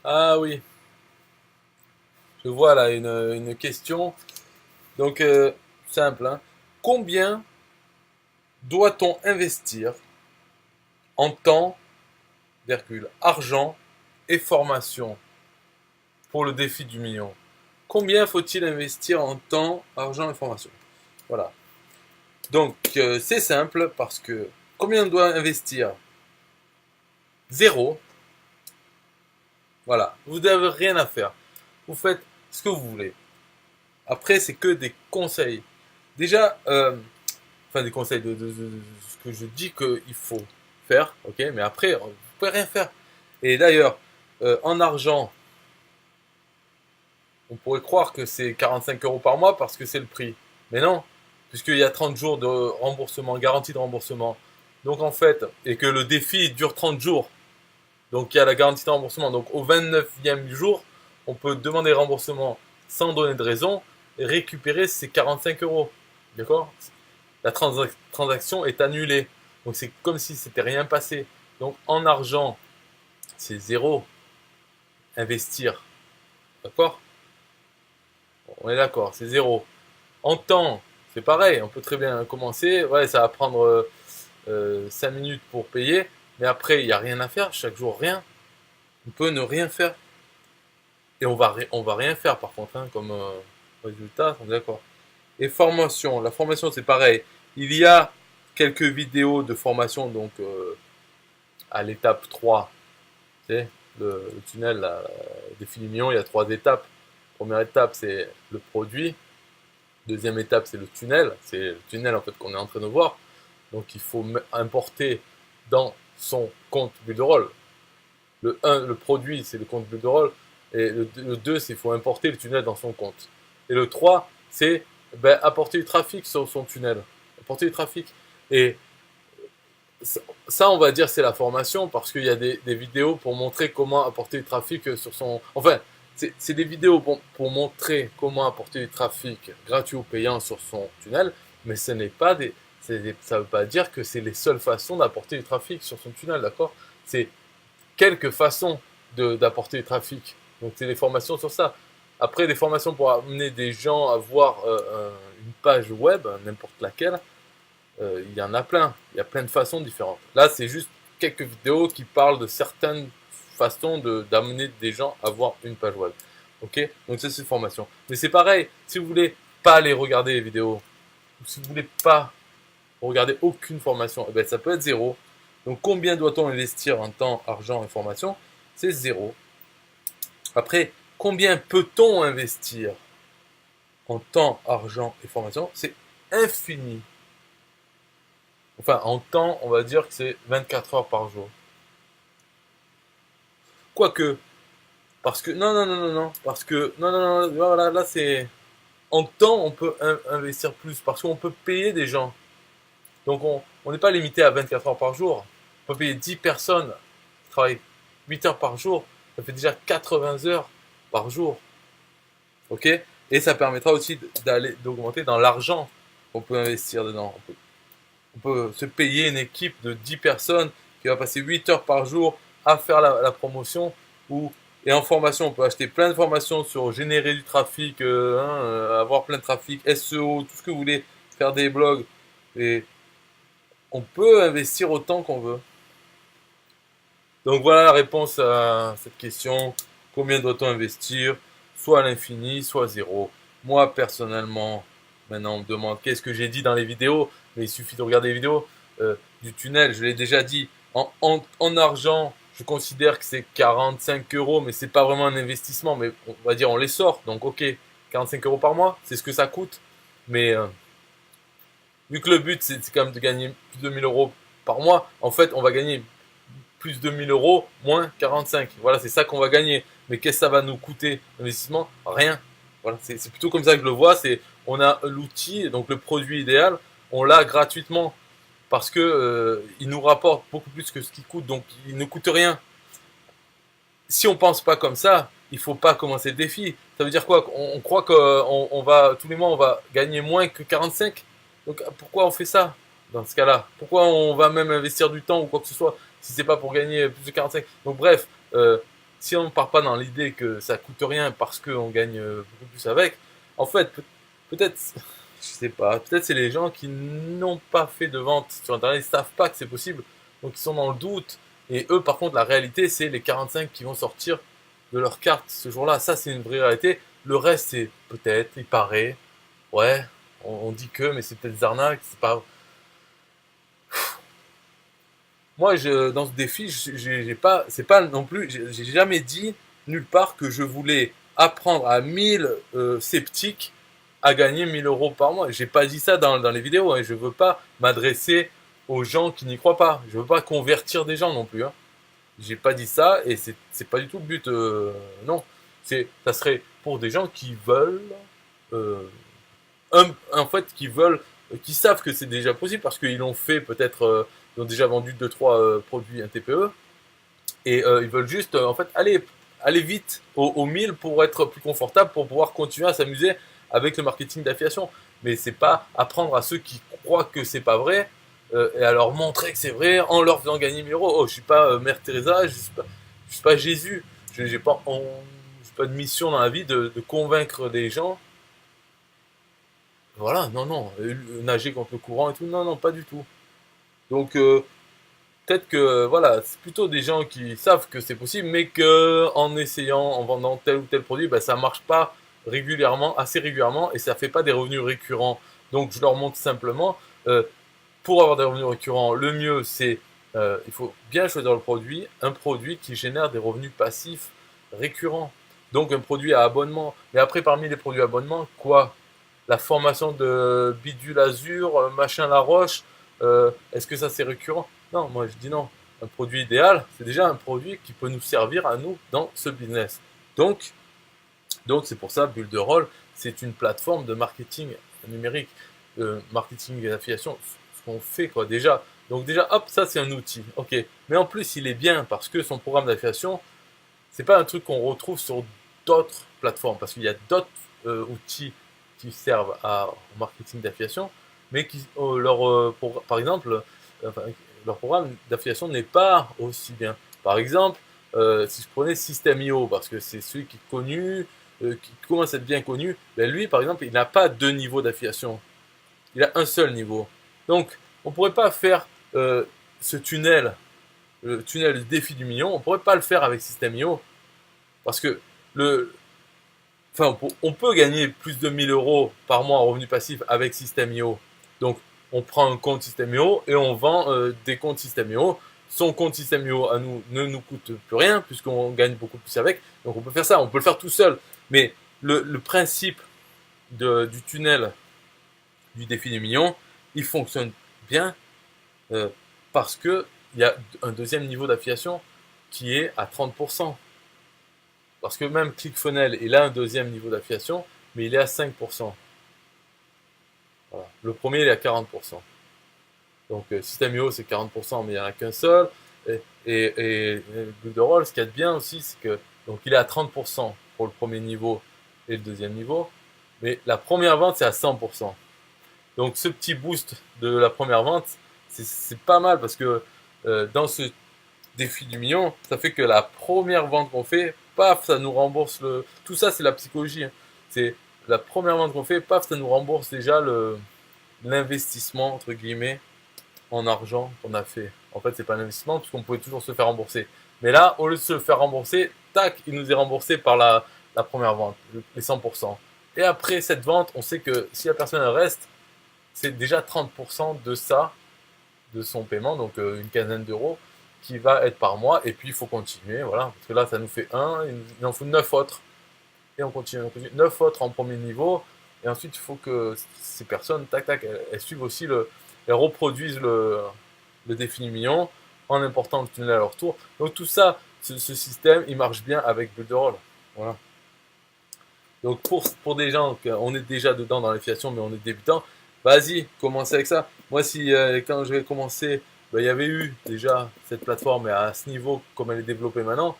Ah oui, je vois là une question. Donc, simple, hein. Combien doit-on investir en temps, virgule, argent et formation pour le défi du million? Combien faut-il investir en temps, argent et formation? Voilà. Donc, c'est simple parce que combien on doit investir? Zéro. Voilà. Vous n'avez rien à faire. Vous faites ce que vous voulez. Après, c'est que des conseils. Déjà, enfin des conseils de ce que je dis qu'il faut faire, ok, mais après, vous pouvez rien faire. Et d'ailleurs, en argent, on pourrait croire que c'est 45 euros par mois parce que c'est le prix. Mais non, puisqu'il y a 30 jours de remboursement, garantie de remboursement. Donc en fait, et que le défi dure 30 jours. Donc il y a la garantie de remboursement. Donc au 29e jour, on peut demander remboursement sans donner de raison et récupérer ces 45 euros. D'accord? La transaction est annulée. Donc c'est comme si c'était rien passé. Donc en argent, c'est zéro. Investir. D'accord? On est d'accord, c'est zéro. En temps, c'est pareil. On peut très bien commencer. Ouais, ça va prendre 5 minutes pour payer. Mais après, il n'y a rien à faire. Chaque jour, rien. On peut ne rien faire. Et on va rien faire par contre, hein, comme résultat, on est d'accord. Et formation, la formation c'est pareil. Il y a quelques vidéos de formation, donc à l'étape 3, tu sais, le tunnel, là, défi du million, il y a 3 étapes. Première étape, c'est le produit. Deuxième étape, c'est le tunnel. C'est le tunnel en fait qu'on est en train de voir. Donc il faut importer dans son compte Builderall. Le 1, le produit, c'est le compte Builderall. Et le 2, c'est qu'il faut importer le tunnel dans son compte. Et le 3, c'est apporter du trafic sur son tunnel. Apporter du trafic. Et ça, on va dire, c'est la formation parce qu'il y a des vidéos pour montrer comment apporter du trafic sur son. Enfin, c'est des vidéos pour montrer comment apporter du trafic gratuit ou payant sur son tunnel, mais ce n'est pas des. Ça ne veut pas dire que c'est les seules façons d'apporter du trafic sur son tunnel, d'accord? C'est quelques façons d'apporter du trafic. Donc, c'est des formations sur ça. Après, des formations pour amener des gens à voir une page web, n'importe laquelle, il y en a plein. Il y a plein de façons différentes. Là, c'est juste quelques vidéos qui parlent de certaines façons d'amener des gens à voir une page web. Ok? Donc, ça, c'est une formation. Mais c'est pareil, si vous voulez pas aller regarder les vidéos, ou si vous voulez pas regarder aucune formation, eh ben, ça peut être zéro. Donc, combien doit-on investir en temps, argent et formation? C'est zéro. Après, combien peut-on investir en temps, argent et formation? C'est infini. Enfin, en temps, on va dire que c'est 24 heures par jour. Quoique, parce que, non, non, non, non, non, parce que, non, non, non, voilà, là c'est, en temps, on peut investir plus, parce qu'on peut payer des gens. Donc, on n'est pas limité à 24 heures par jour. On peut payer 10 personnes qui travaillent 8 heures par jour. Ça fait déjà 80 heures par jour. Ok? Et ça permettra aussi d'augmenter dans l'argent qu'on peut investir dedans. On peut se payer une équipe de 10 personnes qui va passer 8 heures par jour à faire la promotion. Ou, et en formation, on peut acheter plein de formations sur générer du trafic, avoir plein de trafic, SEO, tout ce que vous voulez, faire des blogs. Et on peut investir autant qu'on veut. Donc voilà la réponse à cette question. Combien doit-on investir? Soit à l'infini, soit à zéro. Moi, personnellement, maintenant on me demande qu'est-ce que j'ai dit dans les vidéos, mais il suffit de regarder les vidéos du tunnel, je l'ai déjà dit. En argent, je considère que c'est 45 euros, mais c'est pas vraiment un investissement, mais on va dire on les sort. Donc ok, 45 euros par mois, c'est ce que ça coûte. Mais vu que le but c'est quand même de gagner plus de 1000 euros par mois, en fait on va gagner plus de 1000 euros, moins 45. Voilà, c'est ça qu'on va gagner. Mais qu'est-ce que ça va nous coûter l'investissement? Rien. Voilà, c'est plutôt comme ça que je le vois. C'est on a l'outil, donc le produit idéal, on l'a gratuitement parce que il nous rapporte beaucoup plus que ce qui coûte, donc il ne coûte rien. Si on pense pas comme ça, il faut pas commencer le défi. Ça veut dire quoi? On croit qu'on va tous les mois on va gagner moins que 45. Donc pourquoi on fait ça dans ce cas-là? Pourquoi on va même investir du temps ou quoi que ce soit si c'est pas pour gagner plus de 45? Donc bref, si on ne part pas dans l'idée que ça coûte rien parce qu'on gagne beaucoup plus avec, en fait, peut-être, je sais pas, peut-être c'est les gens qui n'ont pas fait de vente sur Internet, ils savent pas que c'est possible, donc ils sont dans le doute. Et eux, par contre, la réalité, c'est les 45 qui vont sortir de leur carte ce jour-là. Ça, c'est une vraie réalité. Le reste, c'est peut-être, il paraît, ouais, on dit que, mais c'est peut-être des arnaques, c'est pas. Moi, dans ce défi, j'ai pas, c'est pas non plus, j'ai jamais dit nulle part que je voulais apprendre à 1000 sceptiques à gagner 1000 € par mois. J'ai pas dit ça dans les vidéos. Hein. Je veux pas m'adresser aux gens qui n'y croient pas. Je veux pas convertir des gens non plus. Hein. J'ai pas dit ça et c'est pas du tout le but. Non, ça serait pour des gens qui veulent, euh, en fait, qui savent que c'est déjà possible parce qu'ils l'ont fait peut-être, ils ont déjà vendu deux trois produits un TPE et ils veulent juste, en fait, aller vite au 1000 pour être plus confortable, pour pouvoir continuer à s'amuser avec le marketing d'affiliation. Mais c'est pas apprendre à ceux qui croient que c'est pas vrai et à leur montrer que c'est vrai en leur faisant gagner 1000 €. Oh, je suis pas Mère Teresa, je suis pas Jésus. J'ai pas, j'ai pas de mission dans la vie de convaincre des gens. Voilà, non, non, nager contre le courant et tout, non, non, pas du tout. Donc peut-être que voilà, c'est plutôt des gens qui savent que c'est possible, mais que en essayant, en vendant tel ou tel produit, bah, ça marche pas régulièrement, assez régulièrement, et ça fait pas des revenus récurrents. Donc je leur montre simplement, euh, pour avoir des revenus récurrents, le mieux c'est, il faut bien choisir le produit, un produit qui génère des revenus passifs récurrents. Donc un produit à abonnement. Mais après, parmi les produits à abonnement, quoi? La formation de Bidule Azur, machin La Roche, est-ce que ça c'est récurrent? Non, moi je dis non. Un produit idéal, c'est déjà un produit qui peut nous servir à nous dans ce business. Donc, donc c'est pour ça, Bulle de Roll, c'est une plateforme de marketing numérique, marketing d'affiliation, ce qu'on fait quoi déjà. Donc déjà, hop, ça c'est un outil, ok. Mais en plus, il est bien parce que son programme d'affiliation, c'est pas un truc qu'on retrouve sur d'autres plateformes, parce qu'il y a d'autres outils qui servent au marketing d'affiliation, mais qui, par exemple, enfin, leur programme d'affiliation n'est pas aussi bien. Par exemple, si je prenais System.io, parce que c'est celui qui est connu, qui commence à être bien connu, ben lui, par exemple, il n'a pas deux niveaux d'affiliation. Il a un seul niveau. Donc, on ne pourrait pas faire ce tunnel, le tunnel du défi du million, on ne pourrait pas le faire avec System.io, parce que le, enfin, on peut gagner plus de 1000 € par mois en revenu passif avec System.io. Donc, on prend un compte System.io et on vend des comptes System.io. Son compte System.io à nous ne nous coûte plus rien puisqu'on gagne beaucoup plus avec. Donc, on peut faire ça, on peut le faire tout seul. Mais le principe du tunnel du défi du million, il fonctionne bien euh, parce que il y a un deuxième niveau d'affiliation qui est à 30%. Parce que même ClickFunnels, il a un deuxième niveau d'affiliation, mais il est à 5%. Voilà. Le premier, il est à 40%. Donc System.io, c'est 40%, mais il n'y en a qu'un seul. Et Builderall, ce qu'il y a de bien aussi, c'est que donc il est à 30% pour le premier niveau et le deuxième niveau. Mais la première vente, c'est à 100%. Donc ce petit boost de la première vente, c'est pas mal parce que dans ce défi du million, ça fait que la première vente qu'on fait, paf, ça nous rembourse le. Tout ça, c'est la psychologie. Hein. C'est la première vente qu'on fait, paf, ça nous rembourse déjà l'investissement entre guillemets en argent qu'on a fait. En fait, c'est pas un investissement puisqu'on pouvait toujours se faire rembourser. Mais là, au lieu de se faire rembourser, tac, il nous est remboursé par la première vente, les 100%. Et après cette vente, on sait que si la personne reste, c'est déjà 30% de ça, de son paiement, donc une quinzaine d'euros, qui va être par mois, et puis il faut continuer, voilà, parce que là ça nous fait 1, il en faut 9 autres, et on continue, 9 autres en premier niveau, et ensuite il faut que ces personnes, tac tac, elles suivent aussi elles reproduisent le défi du million en important le tunnel à leur tour. Donc tout ça, ce système, il marche bien avec Builderall, voilà. Donc pour des gens, on est déjà dedans dans l'affiliation, mais on est débutant, vas-y, commencez avec ça. Moi, si quand je vais commencer, ben, il y avait eu déjà cette plateforme, mais à ce niveau, comme elle est développée maintenant,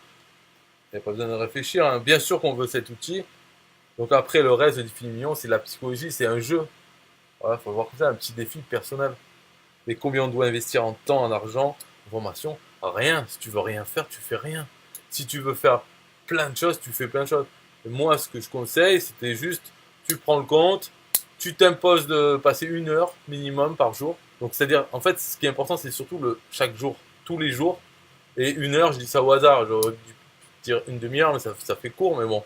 il n'y a pas besoin de réfléchir. Hein. Bien sûr qu'on veut cet outil. Donc après, le reste de défi million, c'est la psychologie, c'est un jeu. Voilà, faut voir comme ça, un petit défi personnel. Mais combien on doit investir en temps, en argent, en formation? Rien. Si tu veux rien faire, tu fais rien. Si tu veux faire plein de choses, tu fais plein de choses. Et moi, ce que je conseille, c'était juste, tu prends le compte, tu t'imposes de passer 1 heure minimum par jour. Donc, c'est-à-dire, en fait, ce qui est important, c'est surtout chaque jour, tous les jours. Et 1 heure, je dis ça au hasard, j'aurais dû dire une demi-heure, mais ça fait court, mais bon.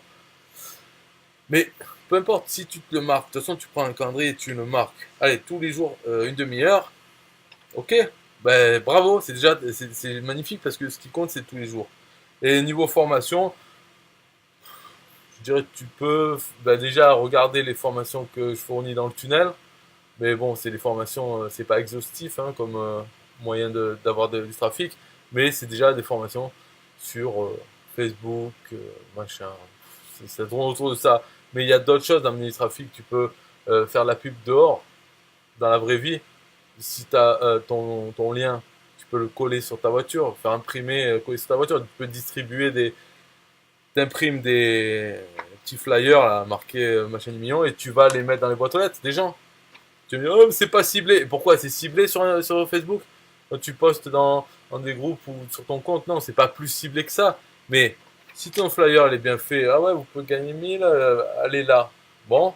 Mais peu importe, si tu te le marques, de toute façon, tu prends un calendrier et tu le marques. Allez, tous les jours, une demi-heure, ok, ben bravo, c'est magnifique parce que ce qui compte, c'est tous les jours. Et niveau formation, je dirais que tu peux déjà regarder les formations que je fournis dans le tunnel. Mais bon, c'est des formations, c'est pas exhaustif hein, comme moyen d'avoir du trafic. Mais c'est déjà des formations sur Facebook, machin. Ça tourne autour de ça. Mais il y a d'autres choses d'amener du trafic. Tu peux faire de la pub dehors, dans la vraie vie. Si tu as ton lien, tu peux le coller sur ta voiture, faire imprimer, coller sur ta voiture. Tu peux distribuer t'imprimes des petits flyers là, marqués machin du million et tu vas les mettre dans les boîtes aux lettres des gens. Tu me dis, oh, mais c'est pas ciblé. Pourquoi c'est ciblé sur Facebook? Quand tu postes dans des groupes ou sur ton compte, non, c'est pas plus ciblé que ça. Mais si ton flyer il est bien fait, ah ouais, vous pouvez gagner 1000, allez là. Bon,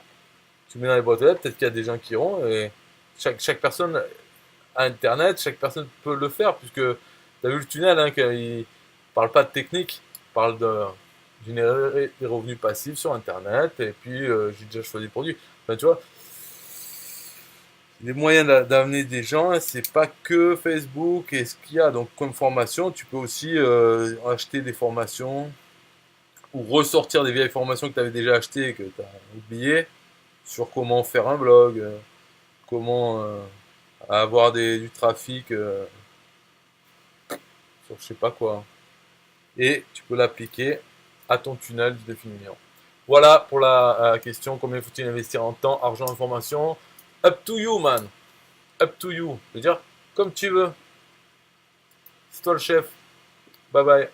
tu mets dans les boîtes aux lettres, peut-être qu'il y a des gens qui iront et chaque personne a Internet, chaque personne peut le faire puisque tu as vu le tunnel, hein, qu'il parle pas de technique, il parle de générer des revenus passifs sur Internet et puis j'ai déjà choisi des produits. Enfin, tu vois, les moyens d'amener des gens, c'est pas que Facebook et ce qu'il y a. Donc, comme formation, tu peux aussi acheter des formations ou ressortir des vieilles formations que tu avais déjà achetées et que tu as oubliées sur comment faire un blog, comment avoir du trafic sur je sais pas quoi. Et tu peux l'appliquer à ton tunnel de définition. Voilà pour la question combien faut-il investir en temps, argent, information. Up to you, man. Up to you. Je veux dire, comme tu veux. C'est toi le chef. Bye bye.